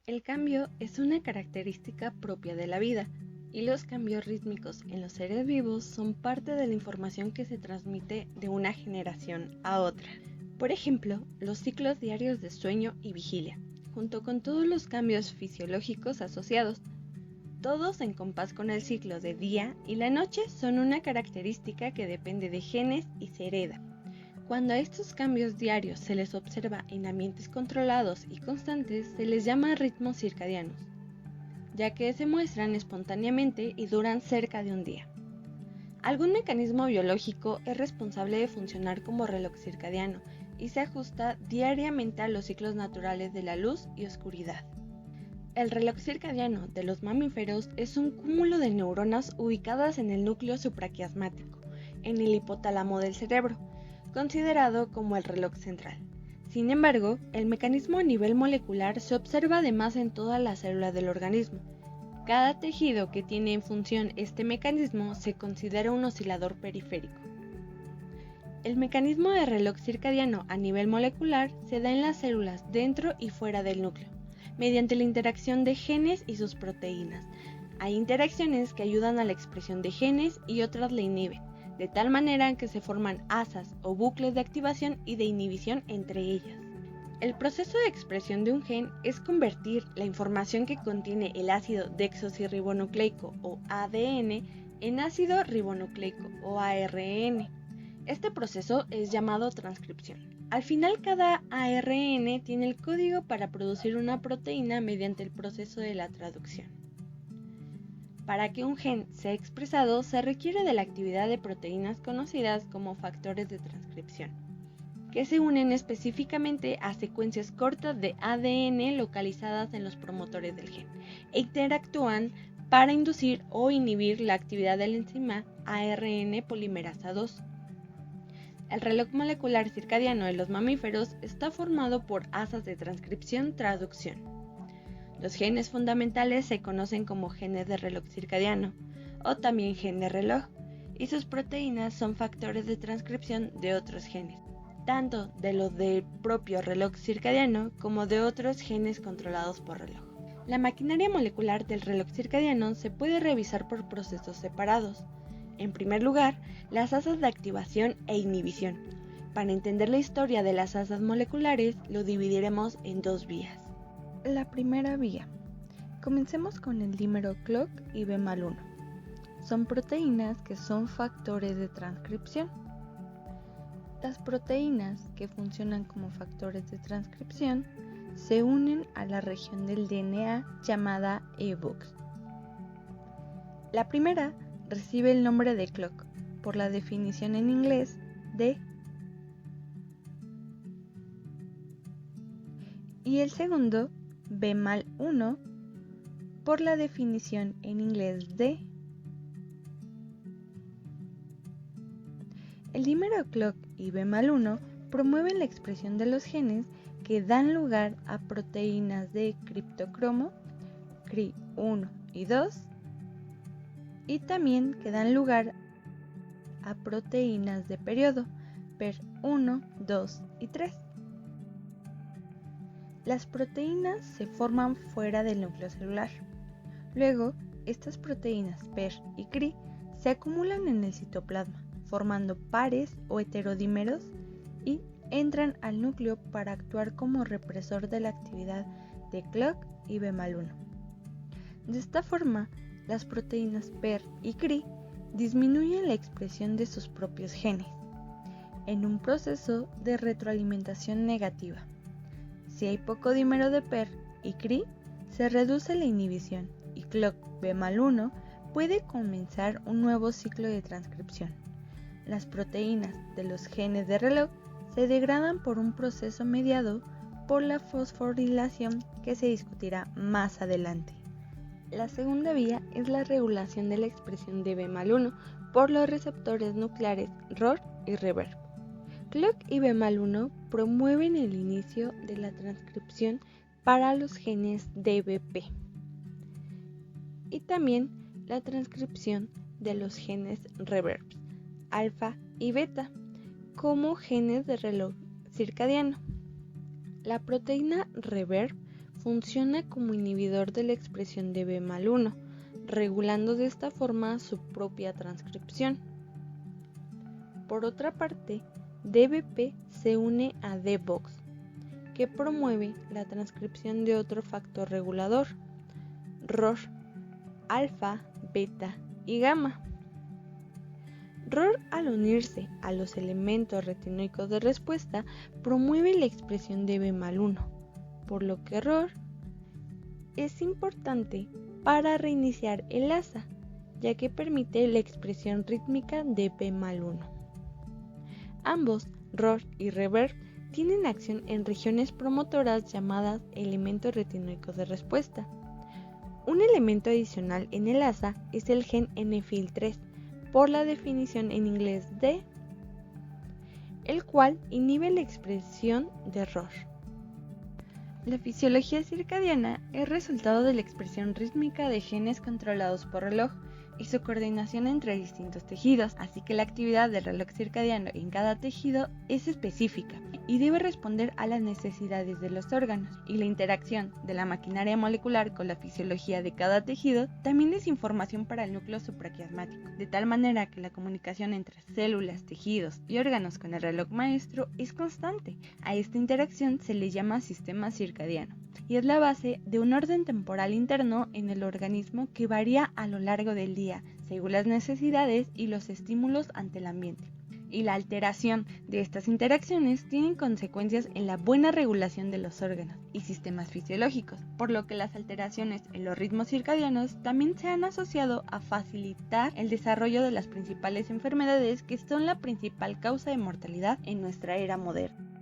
El cambio es una característica propia de la vida, y los cambios rítmicos en los seres vivos son parte de la información que se transmite de una generación a otra. Por ejemplo, los ciclos diarios de sueño y vigilia, junto con todos los cambios fisiológicos asociados. Todos en compás con el ciclo de día y la noche son una característica que depende de genes y se hereda. Cuando a estos cambios diarios se les observa en ambientes controlados y constantes, se les llama ritmos circadianos, ya que se muestran espontáneamente y duran cerca de un día. Algún mecanismo biológico es responsable de funcionar como reloj circadiano y se ajusta diariamente a los ciclos naturales de la luz y oscuridad. El reloj circadiano de los mamíferos es un cúmulo de neuronas ubicadas en el núcleo supraquiasmático, en el hipotálamo del cerebro, considerado como el reloj central. Sin embargo, el mecanismo a nivel molecular se observa además en todas las células del organismo. Cada tejido que tiene en función este mecanismo se considera un oscilador periférico. El mecanismo de reloj circadiano a nivel molecular se da en las células dentro y fuera del núcleo, mediante la interacción de genes y sus proteínas. Hay interacciones que ayudan a la expresión de genes y otras la inhiben, de tal manera que se forman asas o bucles de activación y de inhibición entre ellas. El proceso de expresión de un gen es convertir la información que contiene el ácido desoxirribonucleico o ADN en ácido ribonucleico o ARN. Este proceso es llamado transcripción. Al final, cada ARN tiene el código para producir una proteína mediante el proceso de la traducción. Para que un gen sea expresado, se requiere de la actividad de proteínas conocidas como factores de transcripción, que se unen específicamente a secuencias cortas de ADN localizadas en los promotores del gen e interactúan para inducir o inhibir la actividad de la enzima ARN polimerasa 2. El reloj molecular circadiano de los mamíferos está formado por asas de transcripción-traducción. Los genes fundamentales se conocen como genes de reloj circadiano, o también gen de reloj, y sus proteínas son factores de transcripción de otros genes, tanto de los del propio reloj circadiano como de otros genes controlados por reloj. La maquinaria molecular del reloj circadiano se puede revisar por procesos separados. En primer lugar, las asas de activación e inhibición. Para entender la historia de las asas moleculares, lo dividiremos en dos vías. La primera vía. Comencemos con el dímero clock y B-1. Son proteínas que son factores de transcripción. Las proteínas que funcionan como factores de transcripción se unen a la región del DNA llamada EBOX. La primera recibe el nombre de clock por la definición en inglés de y el segundo B-1 por la definición en inglés de. El dímero clock y B-1 promueven la expresión de los genes que dan lugar a proteínas de criptocromo, Cri1 y 2, y también que dan lugar a proteínas de periodo, PER1, 2 y 3. Las proteínas se forman fuera del núcleo celular. Luego, estas proteínas PER y Cri se acumulan en el citoplasma, formando pares o heterodímeros y entran al núcleo para actuar como represor de la actividad de clock y B-1. De esta forma, las proteínas PER y Cri disminuyen la expresión de sus propios genes, en un proceso de retroalimentación negativa. Si hay poco dímero de PER y Cri, se reduce la inhibición y clock B-1 puede comenzar un nuevo ciclo de transcripción. Las proteínas de los genes de reloj se degradan por un proceso mediado por la fosforilación que se discutirá más adelante. La segunda vía es la regulación de la expresión de B-1 por los receptores nucleares ROR y reverb. Clock y B-1 promueven el inicio de la transcripción para los genes DBP y también la transcripción de los genes reverb, alfa y beta, como genes de reloj circadiano. La proteína reverb funciona como inhibidor de la expresión de B-1, regulando de esta forma su propia transcripción. Por otra parte, DBP se une a DBOX, que promueve la transcripción de otro factor regulador, ROR, alfa, beta y gamma. ROR, al unirse a los elementos retinoicos de respuesta, promueve la expresión de B-1, por lo que ROR es importante para reiniciar el asa, ya que permite la expresión rítmica de B-1. Ambos, ROR y reverb, tienen acción en regiones promotoras llamadas elementos retinoicos de respuesta. Un elemento adicional en el asa es el gen NFIL3, por la definición en inglés de, el cual inhibe la expresión de ROR. La fisiología circadiana es resultado de la expresión rítmica de genes controlados por reloj y su coordinación entre distintos tejidos, así que la actividad del reloj circadiano en cada tejido es específica y debe responder a las necesidades de los órganos, y la interacción de la maquinaria molecular con la fisiología de cada tejido también es información para el núcleo supraquiasmático, de tal manera que la comunicación entre células, tejidos y órganos con el reloj maestro es constante. A esta interacción se le llama sistema circadiano, y es la base de un orden temporal interno en el organismo que varía a lo largo del día, según las necesidades y los estímulos ante el ambiente. Y la alteración de estas interacciones tienen consecuencias en la buena regulación de los órganos y sistemas fisiológicos, por lo que las alteraciones en los ritmos circadianos también se han asociado a facilitar el desarrollo de las principales enfermedades que son la principal causa de mortalidad en nuestra era moderna.